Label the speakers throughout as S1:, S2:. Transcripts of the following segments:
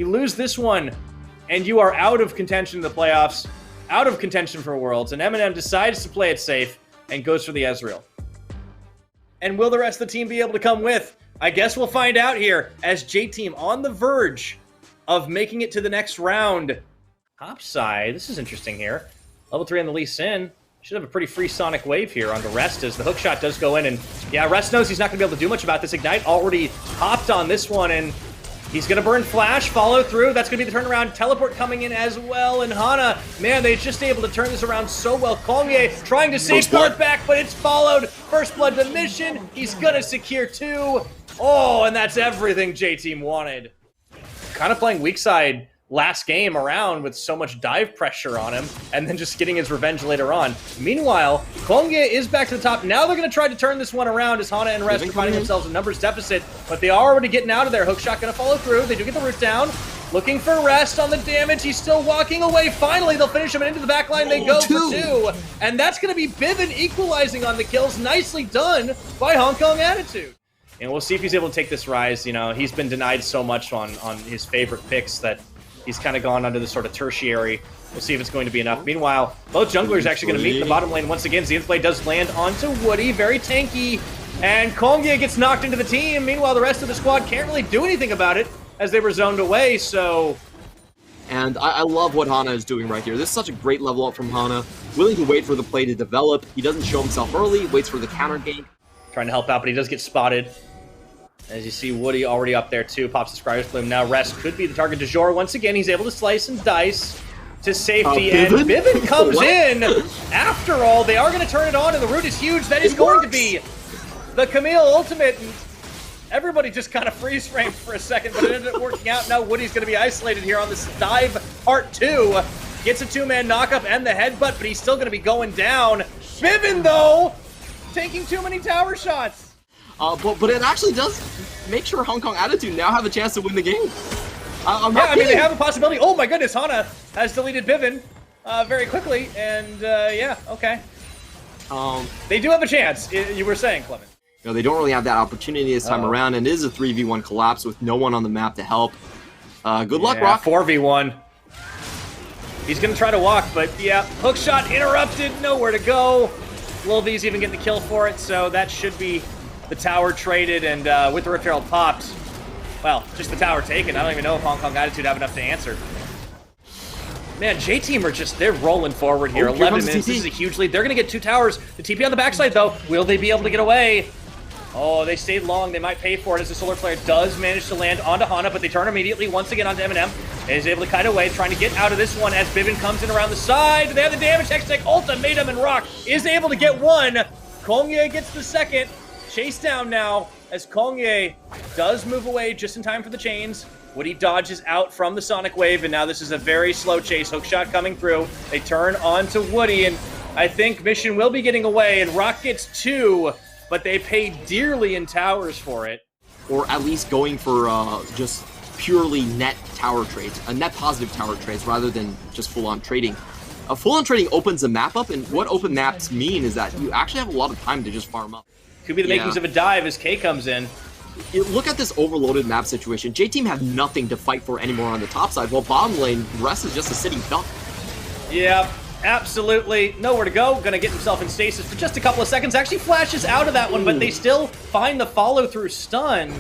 S1: You lose this one, and you are out of contention in the playoffs, out of contention for Worlds, and Eminem decides to play it safe and goes for the Ezreal. And will the rest of the team be able to come with? I guess we'll find out here as J-Team on the verge of making it to the next round. Topside, this is interesting here. Level 3 on the Lee Sin. Should have a pretty free Sonic Wave here onto Rest as the hookshot does go in. And yeah, Rest knows he's not going to be able to do much about this. Ignite already hopped on this one, and he's going to burn Flash, follow through. That's going to be the turnaround. Teleport coming in as well. And Hana, man, they're just able to turn this around so well. Kongye trying to safeguard back, but it's followed. First blood to Mission. He's going to secure 2. Oh, and that's everything J-Team wanted. Kind of playing weak side last game around with so much dive pressure on him, and then just getting his revenge later on. Meanwhile, Kongye is back to the top. Now they're going to try to turn this one around as Hana and Rest are finding themselves in numbers deficit, but they are already getting out of there. Hookshot going to follow through. They do get the root down. Looking for Rest on the damage. He's still walking away. Finally, they'll finish him, and into the back line they go for 2. And that's going to be Bivin equalizing on the kills. Nicely done by Hong Kong Attitude. And we'll see if he's able to take this rise. You know, he's been denied so much on his favorite picks that he's kind of gone under the sort of tertiary. We'll see if it's going to be enough. Meanwhile, both junglers actually going to meet in the bottom lane once again. Zenith Blade does land onto Woody, very tanky. And Kongye gets knocked into the team. Meanwhile, the rest of the squad can't really do anything about it as they were zoned away, so...
S2: And I love what Hana is doing right here. This is such a great level up from Hana. Willing to wait for the play to develop. He doesn't show himself early, waits for the counter gank.
S1: Trying to help out, but he does get spotted. As you see, Woody already up there too, pops the Scryer's Bloom. Now Rest could be the target du jour. Once again, he's able to slice and dice to safety, and Bivin comes in. After all, they are going to turn it on, and the root is huge. That is going to be the Camille ultimate. And everybody just kind of freeze framed for a second, but it ended up working out. Now Woody's going to be isolated here on this dive part 2. Gets a 2-man knockup and the headbutt, but he's still going to be going down. Bivin, though, taking too many tower shots.
S2: But it actually does make sure Hong Kong Attitude now have a chance to win the game.
S1: I mean, they have a possibility. Oh my goodness, Hana has deleted Bivin very quickly, and yeah, okay. They do have a chance, you were saying, Clement.
S2: You know, they don't really have that opportunity this time around, and it is a 3v1 collapse with no one on the map to help. Good luck, Rock.
S1: 4v1. He's going to try to walk, but yeah, hookshot interrupted, nowhere to go. Lil V's even getting the kill for it, so that should be the tower traded, and with the Rift Herald popped, well, just the tower taken. I don't even know if Hong Kong Attitude have enough to answer. Man, J-Team are just, they're rolling forward here. 11 minutes, this is a huge lead. They're going to get 2 towers. The TP on the backside, though, will they be able to get away? Oh, they stayed long. They might pay for it as the Solar Flare does manage to land onto Hana, but they turn immediately once again onto Eminem. And is able to kite away, trying to get out of this one as Bivin comes in around the side. They have the damage. Hextech ultimatum, and Rock is able to get 1. Kongye gets the 2nd. Chase down now as Kongye does move away just in time for the chains. Woody dodges out from the Sonic Wave, and now this is a very slow chase. Hookshot coming through. They turn onto Woody, and I think Mission will be getting away, and Rock gets 2, but they pay dearly in towers for it.
S2: Or at least going for just purely net tower trades, net positive tower trades, rather than just full-on trading. Full-on trading opens the map up, and what open maps mean is that you actually have a lot of time to just farm up.
S1: Could be the makings of a dive as K comes in.
S2: Look at this overloaded map situation. J-Team have nothing to fight for anymore on the top side, while bottom lane, Rest is just a sitting duck.
S1: Yeah, absolutely. Nowhere to go. Gonna get himself in stasis for just a couple of seconds. Actually flashes out of that one, but they still find the follow-through stun.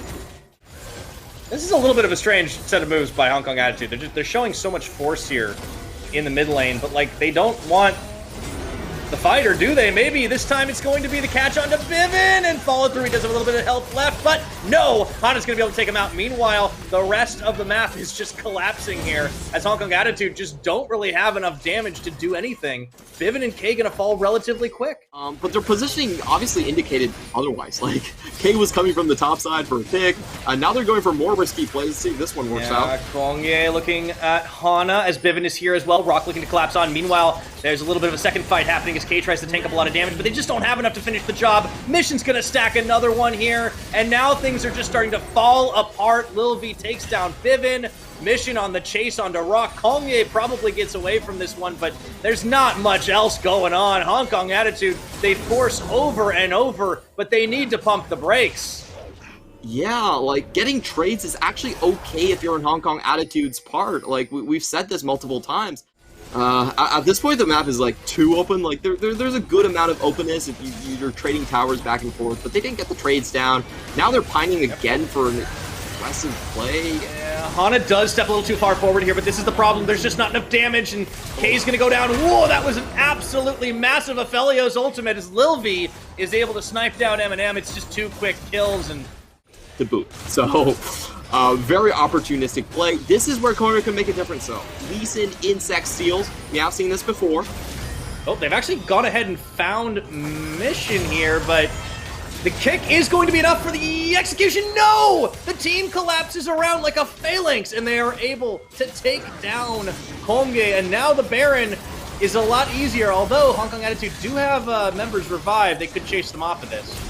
S1: This is a little bit of a strange set of moves by Hong Kong Attitude. They're showing so much force here in the mid lane, but like they don't want the fight, or do they? Maybe this time it's going to be the catch onto Bivin and follow through. He does have a little bit of health left, but no, Hana's going to be able to take him out. Meanwhile, the rest of the map is just collapsing here as Hong Kong Attitude just don't really have enough damage to do anything. Bivin and K going to fall relatively quick.
S2: But their positioning obviously indicated otherwise. Like, K was coming from the top side for a pick. Now they're going for more risky plays. Let's see if this one works out.
S1: Kongye looking at Hana as Bivin is here as well. Rock looking to collapse on. Meanwhile, there's a little bit of a second fight happening as K tries to tank up a lot of damage, but they just don't have enough to finish the job. Mission's gonna stack another one here, and now things are just starting to fall apart. Lil V takes down Bivin. Mission on the chase onto Rock. Kongye probably gets away from this one, but there's not much else going on. Hong Kong Attitude, they force over and over, but they need to pump the brakes.
S2: Yeah, like, getting trades is actually okay if you're in Hong Kong Attitude's part. Like, we've said this multiple times. At this point, the map is, like, too open. Like, there's a good amount of openness if you're trading towers back and forth, but they didn't get the trades down. Now they're pining again for an aggressive play.
S1: Yeah, Hana does step a little too far forward here, but this is the problem. There's just not enough damage, and Kay's gonna go down. Whoa, that was an absolutely massive Aphelios ultimate as Lil V is able to snipe down Eminem. It's just 2 quick kills, and
S2: to boot. So, very opportunistic play. This is where Corner can make a difference, though. Lee Sin insect steals. We have seen this before.
S1: Oh, they've actually gone ahead and found Mission here, but the kick is going to be enough for the execution. No! The team collapses around like a phalanx, and they are able to take down Hongye, and now the Baron is a lot easier, although Hong Kong Attitude do have members revive. They could chase them off of this.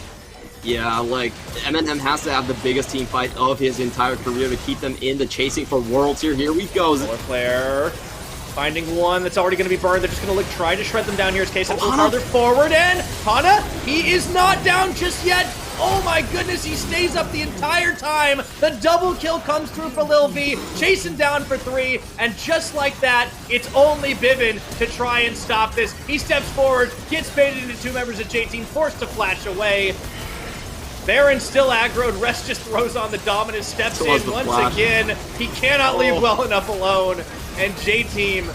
S2: Yeah, like, Eminem has to have the biggest team fight of his entire career to keep them in the chasing for worlds here. Here we go.
S1: Solar Flare finding one that's already going to be burned. They're just going to try to shred them down here as Case a little farther forward. And Hana, he is not down just yet. Oh my goodness, he stays up the entire time. The double kill comes through for Lil V, chasing down for 3. And just like that, it's only Bivin to try and stop this. He steps forward, gets baited into 2 members of J-Team, forced to flash away. Baron still aggroed, Rest just throws on the Dominus, steps in once again. He cannot leave well enough alone. And J-Team,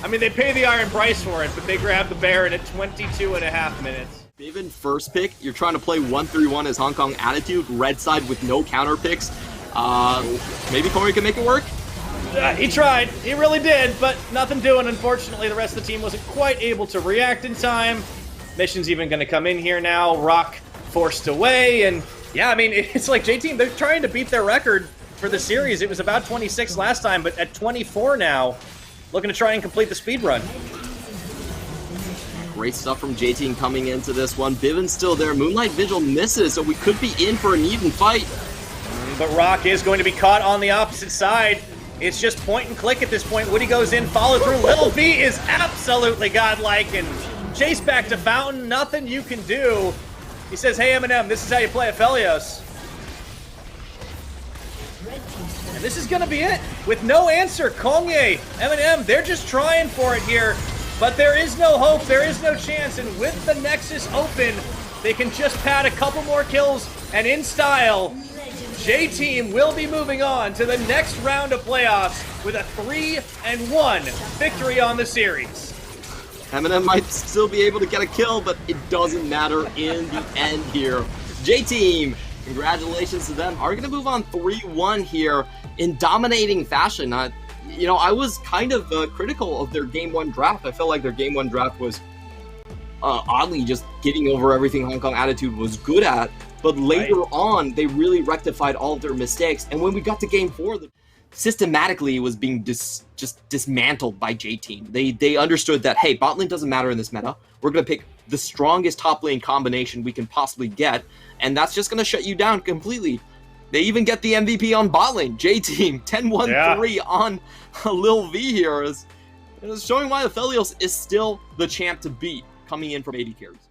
S1: I mean, they pay the iron price for it, but they grab the Baron at 22.5 minutes.
S2: Bivin first pick, you're trying to play 1-3-1 as Hong Kong Attitude, red side with no counter picks. Maybe Corey can make it work?
S1: He tried, he really did, but nothing doing. Unfortunately, the rest of the team wasn't quite able to react in time. Mission's even going to come in here now. Rock forced away, and yeah, I mean, it's like J-Team, they're trying to beat their record for the series. It was about 26 last time, but at 24 now, looking to try and complete the speed run.
S2: Great stuff from J-Team coming into this one. Bivin's still there. Moonlight Vigil misses, so we could be in for an even fight.
S1: But Rock is going to be caught on the opposite side. It's just point and click at this point. Woody goes in, follow through. Lil V is absolutely godlike, and chase back to Fountain. Nothing you can do. He says, hey, Eminem, this is how you play Aphelios. And this is going to be it. With no answer, Kongye, Eminem, they're just trying for it here. But there is no hope, there is no chance. And with the Nexus open, they can just pad a couple more kills. And in style, J-Team will be moving on to the next round of playoffs with a 3-1 victory on the series.
S2: Eminem might still be able to get a kill, but it doesn't matter in the end here. J-Team, congratulations to them, are going to move on 3-1 here in dominating fashion. You know, I was kind of critical of their Game 1 draft. I felt like their Game 1 draft was oddly just getting over everything Hong Kong Attitude was good at. But later on, they really rectified all of their mistakes. And when we got to Game 4, systematically it was being just dismantled by J-Team. They understood that, hey, bot lane doesn't matter in this meta. We're going to pick the strongest top lane combination we can possibly get, and that's just going to shut you down completely. They even get the MVP on bot lane. J-Team 10-1-3 on Lil V here. Is showing why Aphelios is still the champ to beat coming in from AD carries.